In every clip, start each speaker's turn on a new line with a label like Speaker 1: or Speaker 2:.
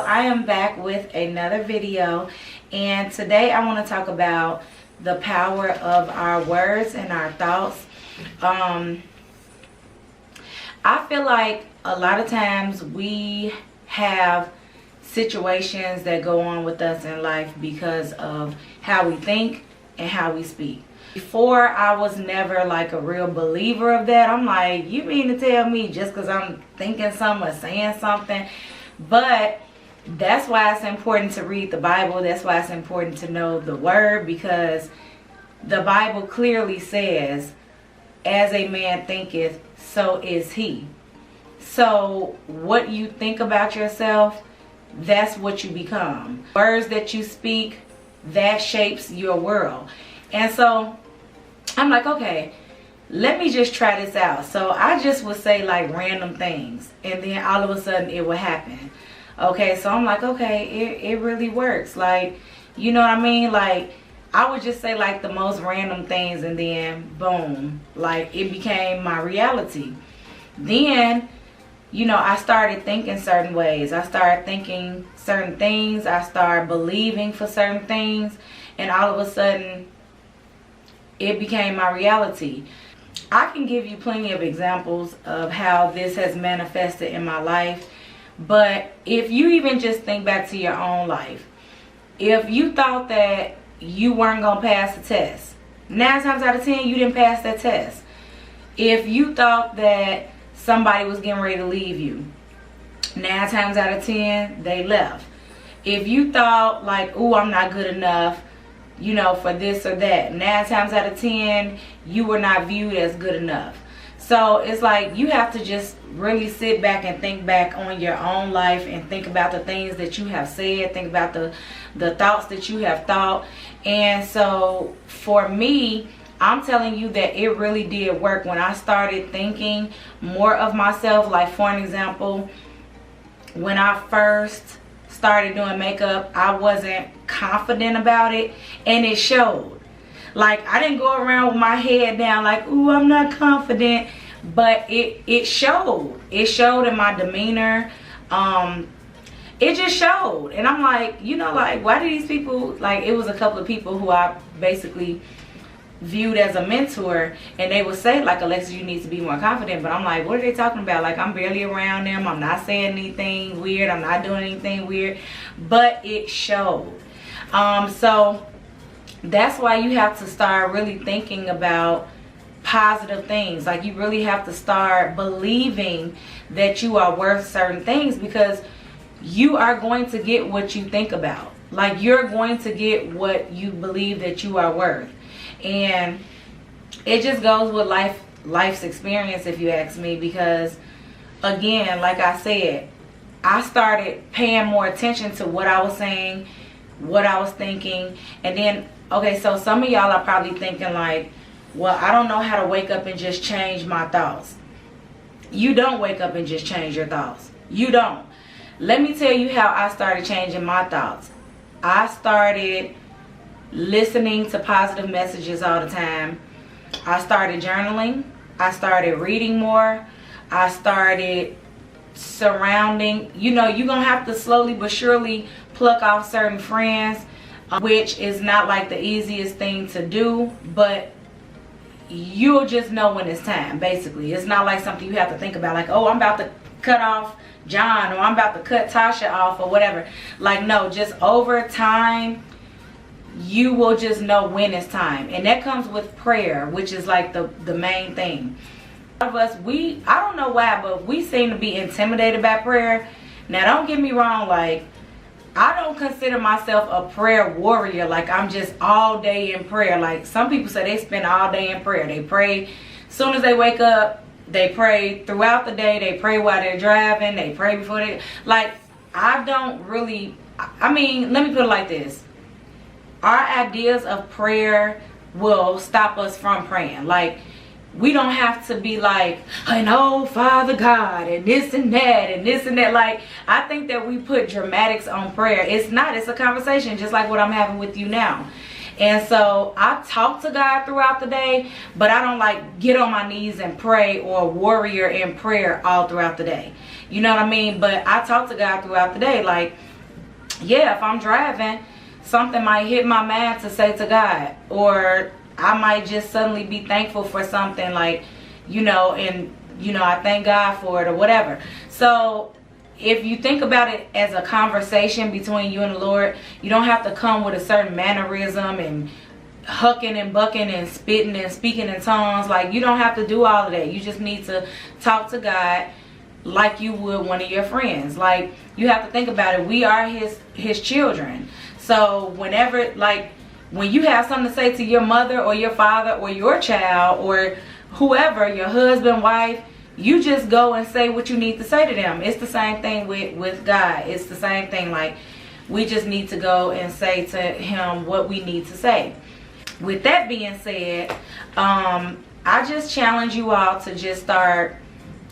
Speaker 1: I am back with another video, and today I want to talk about the power of our words and our thoughts. I feel like a lot of times we have situations that go on with us in life because of how we think and how we speak. Before, I was never like a real believer of that. I'm like, you mean to tell me just because I'm thinking something or saying something? But that's why it's important to read the Bible. That's why it's important to know the word, because the Bible clearly says, as a man thinketh, so is he. So what you think about yourself, that's what you become. Words that you speak, that shapes your world. And so I'm like, okay, let me just try this out. So I just would say like random things, and then all of a sudden it would happen. Okay, so I'm like, okay, it really works. Like, you know what I mean? Like, I would just say like the most random things, and then boom, like it became my reality. Then, you know, I started thinking certain ways. I started thinking certain things. I started believing for certain things, and all of a sudden it became my reality. I can give you plenty of examples of how this has manifested in my life. But if you even just think back to your own life, if you thought that you weren't going to pass the test, 9 times out of 10 you didn't pass that test. If you thought that somebody was getting ready to leave you, 9 times out of 10 they left. If you thought like, oh, I'm not good enough, you know, for this or that, 9 times out of 10 you were not viewed as good enough. So it's like you have to just really sit back and think back on your own life and think about the things that you have said, think about the thoughts that you have thought. And so for me, I'm telling you that it really did work when I started thinking more of myself. Like, for an example, when I first started doing makeup, I wasn't confident about it, and it showed. Like, I didn't go around with my head down like, ooh, I'm not confident, but it showed. It showed in my demeanor. It just showed. And I'm like, you know, like, why do these people, like, it was a couple of people who I basically viewed as a mentor, and they would say like, Alexis, you need to be more confident. But I'm like, what are they talking about? Like, I'm barely around them. I'm not saying anything weird. I'm not doing anything weird. But it showed. So that's why you have to start really thinking about positive things. Like, you really have to start believing that you are worth certain things, because you are going to get what you think about. Like, you're going to get what you believe that you are worth. And it just goes with life's experience, if you ask me, because again, like I said, I started paying more attention to what I was saying, what I was thinking. And then, okay, so some of y'all are probably thinking like, well, I don't know how to wake up and just change my thoughts. You don't wake up and just change your thoughts. You don't. Let me tell you how I started changing my thoughts. I started listening to positive messages all the time. I started journaling. I started reading more. I started surrounding, you know, you're gonna have to slowly but surely pluck off certain friends, which is not like the easiest thing to do, but you'll just know when it's time. Basically, it's not like something you have to think about, like, oh, I'm about to cut off John, or I'm about to cut Tasha off, or whatever. Like, no, just over time you will just know when it's time. And that comes with prayer, which is like the main thing. A lot of us, I don't know why, but we seem to be intimidated by prayer. Now, don't get me wrong, like, I don't consider myself a prayer warrior. Like, I'm just all day in prayer. Like, some people say they spend all day in prayer. They pray as soon as they wake up. They pray throughout the day. They pray while they're driving. They pray before they, like, I don't really, I mean, let me put it like this. Our ideas of prayer will stop us from praying. Like, we don't have to be like, I know, Father God, and this and that, and this and that. Like, I think that we put dramatics on prayer. It's not. It's a conversation, just like what I'm having with you now. And so I talk to God throughout the day, but I don't like get on my knees and pray or warrior in prayer all throughout the day. You know what I mean? But I talk to God throughout the day. Like, yeah, if I'm driving, something might hit my mind to say to God, or I might just suddenly be thankful for something, like, and I thank God for it or whatever. So if you think about it as a conversation between you and the Lord, you don't have to come with a certain mannerism and hucking and bucking and spitting and speaking in tongues. Like, you don't have to do all of that. You just need to talk to God like you would one of your friends. Like, you have to think about it. We are his children. So whenever, like, when you have something to say to your mother or your father or your child or whoever, your husband, wife, you just go and say what you need to say to them. It's the same thing with God. It's the same thing. Like, we just need to go and say to him what we need to say. With that being said, I just challenge you all to just start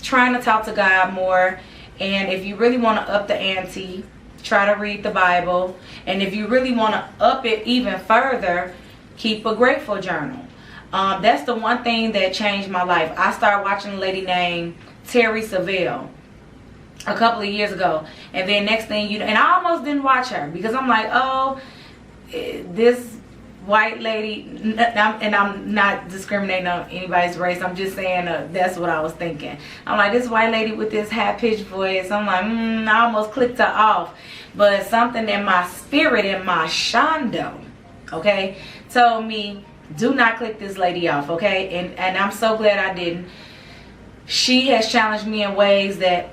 Speaker 1: trying to talk to God more. And if you really want to up the ante, try to read the Bible. And if you really want to up it even further, keep a grateful journal. That's the one thing that changed my life. I started watching a lady named Terry Savelle a couple of years ago. And then next thing you know, and I almost didn't watch her because I'm like, oh, this white lady, and I'm not discriminating on anybody's race. I'm just saying that's what I was thinking. I'm like, this white lady with this high-pitched voice. I'm like, I almost clicked her off. But something in my spirit, in my shondo, okay, told me, do not click this lady off, okay? And I'm so glad I didn't. She has challenged me in ways that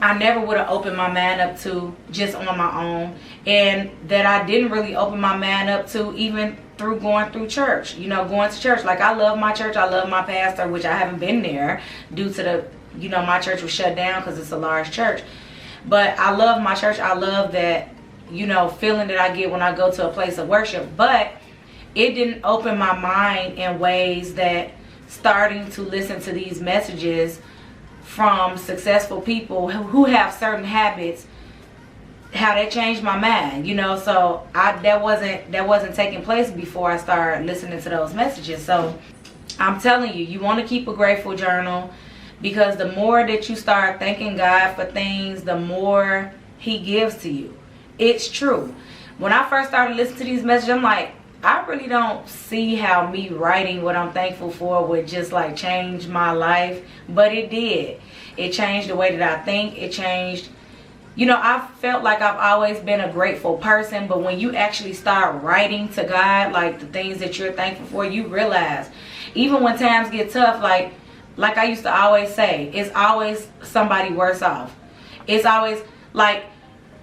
Speaker 1: I never would have opened my mind up to just on my own, and that I didn't really open my mind up to even through going through church. Going to church. Like, I love my church. I love my pastor, which I haven't been there due to my church was shut down because it's a large church. But I love my church. I love that, feeling that I get when I go to a place of worship. But it didn't open my mind in ways that starting to listen to these messages from successful people who have certain habits, how that changed my mind, so that wasn't taking place before I started listening to those messages. So I'm telling you, you want to keep a grateful journal, because the more that you start thanking God for things, the more he gives to you. It's true. When I first started listening to these messages, I'm like, I really don't see how me writing what I'm thankful for would just like change my life. But it did. It changed the way that I think. It changed, I felt like I've always been a grateful person. But when you actually start writing to God, like the things that you're thankful for, you realize, even when times get tough, like I used to always say, it's always somebody worse off. It's always like,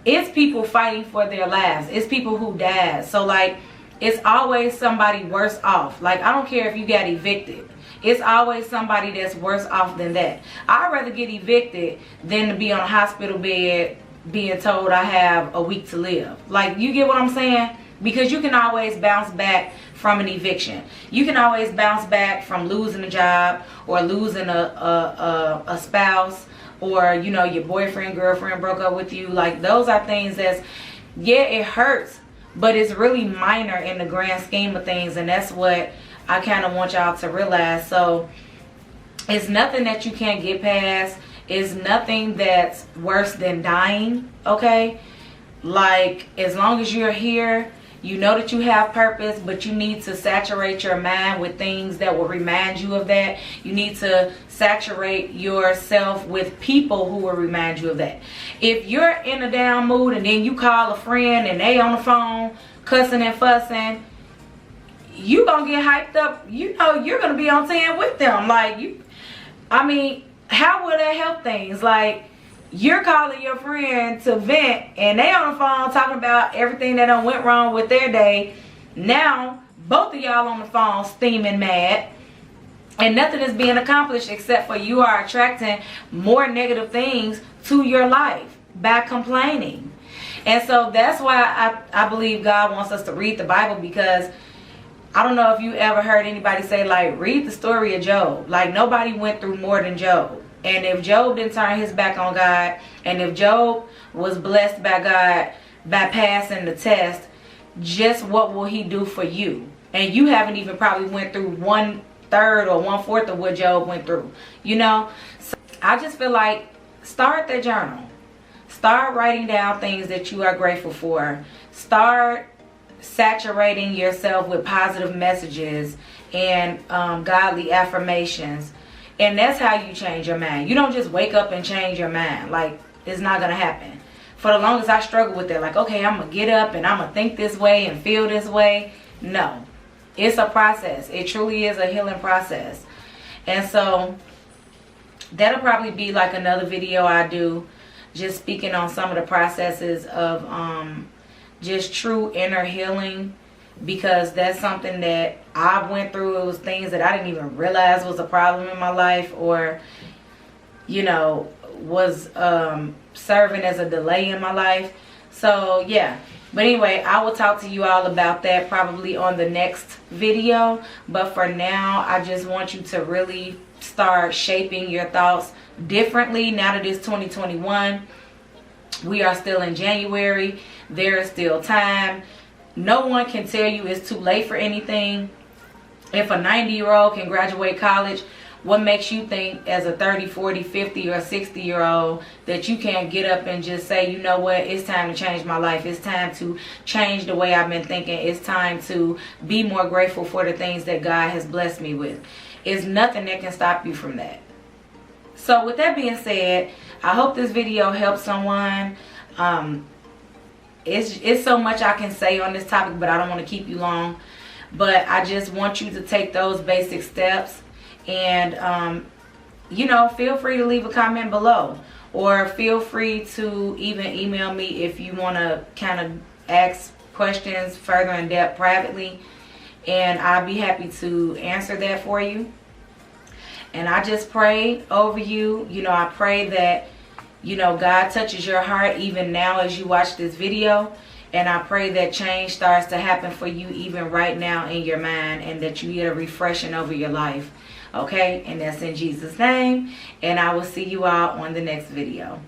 Speaker 1: it's people fighting for their lives. It's people who died. So like, it's always somebody worse off. Like, I don't care if you got evicted. It's always somebody that's worse off than that. I'd rather get evicted than to be on a hospital bed being told I have a week to live. Like, you get what I'm saying? Because you can always bounce back from an eviction. You can always bounce back from losing a job or losing a spouse, or, your boyfriend, girlfriend broke up with you. Like, those are things that's, yeah, it hurts, but it's really minor in the grand scheme of things. And that's what I kind of want y'all to realize. So it's nothing that you can't get past. It's nothing that's worse than dying, okay? Like, as long as you're here, you know that you have purpose, but you need to saturate your mind with things that will remind you of that. You need to saturate yourself with people who will remind you of that. If you're in a down mood and then you call a friend and they on the phone cussing and fussing, you gonna get hyped up. You're gonna be on 10 with them. Like, how will that help things? Like, you're calling your friend to vent and they on the phone talking about everything that done went wrong with their day. Now both of y'all on the phone steaming mad, and nothing is being accomplished except for you are attracting more negative things to your life by complaining. And so that's why I believe God wants us to read the Bible, because I don't know if you ever heard anybody say, like, read the story of Job. Like, nobody went through more than Job. And if Job didn't turn his back on God, and if Job was blessed by God by passing the test, just what will he do for you? And you haven't even probably went through 1/3 or 1/4 of what Job went through, So I just feel like, start that journal. Start writing down things that you are grateful for. Start saturating yourself with positive messages and godly affirmations. And that's how you change your mind. You don't just wake up and change your mind. Like, it's not going to happen. For the longest, I struggled with that. Like, okay, I'm going to get up and I'm going to think this way and feel this way. No. It's a process. It truly is a healing process. And so that'll probably be like another video I do, just speaking on some of the processes of just true inner healing, because that's something that I went through. It was things that I didn't even realize was a problem in my life, or, you know, was serving as a delay in my life. So yeah, but anyway, I will talk to you all about that probably on the next video. But for now, I just want you to really start shaping your thoughts differently now that it's 2021. We are still in January. There is still time. No one can tell you it's too late for anything. If a 90-year-old can graduate college, what makes you think as a 30, 40, 50, or 60-year-old that you can't get up and just say, you know what, it's time to change my life. It's time to change the way I've been thinking. It's time to be more grateful for the things that God has blessed me with. It's nothing that can stop you from that. So with that being said, I hope this video helps someone. It's so much I can say on this topic, but I don't want to keep you long. But I just want you to take those basic steps. And, you know, feel free to leave a comment below. Or feel free to even email me if you want to kind of ask questions further in depth privately. And I'll be happy to answer that for you. And I just pray over you. You know, I pray that, you know, God touches your heart even now as you watch this video. And I pray that change starts to happen for you even right now in your mind, and that you get a refreshing over your life. Okay? And that's in Jesus' name. And I will see you all on the next video.